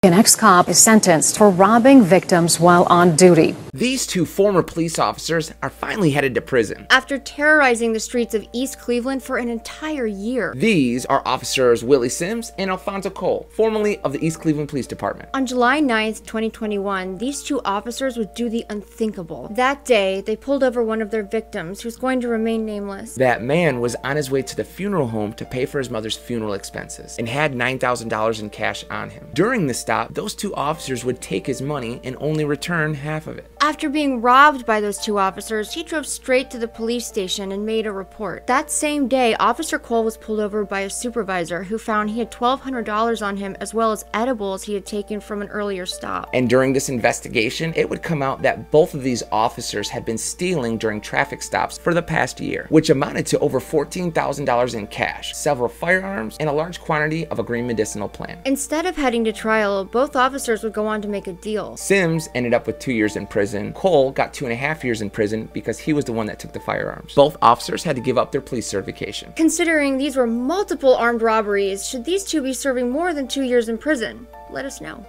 An ex-cop is sentenced for robbing victims while on duty. These two former police officers are finally headed to prison after terrorizing the streets of East Cleveland for an entire year. These are officers Willie Sims and Alfonso Cole, formerly of the East Cleveland Police Department. On July 9th, 2021, these two officers would do the unthinkable. That day, they pulled over one of their victims, who's going to remain nameless. That man was on his way to the funeral home to pay for his mother's funeral expenses and had $9,000 in cash on him. During the stop, those two officers would take his money and only return half of it. After being robbed by those two officers, he drove straight to the police station and made a report. That same day, Officer Cole was pulled over by a supervisor who found he had $1,200 on him as well as edibles he had taken from an earlier stop. And during this investigation, it would come out that both of these officers had been stealing during traffic stops for the past year, which amounted to over $14,000 in cash, several firearms, and a large quantity of a green medicinal plant. Instead of heading to trial, both officers would go on to make a deal. Sims ended up with 2 years in prison. Cole got 2.5 years in prison because he was the one that took the firearms. Both officers had to give up their police certification. Considering these were multiple armed robberies, should these two be serving more than 2 years in prison? Let us know.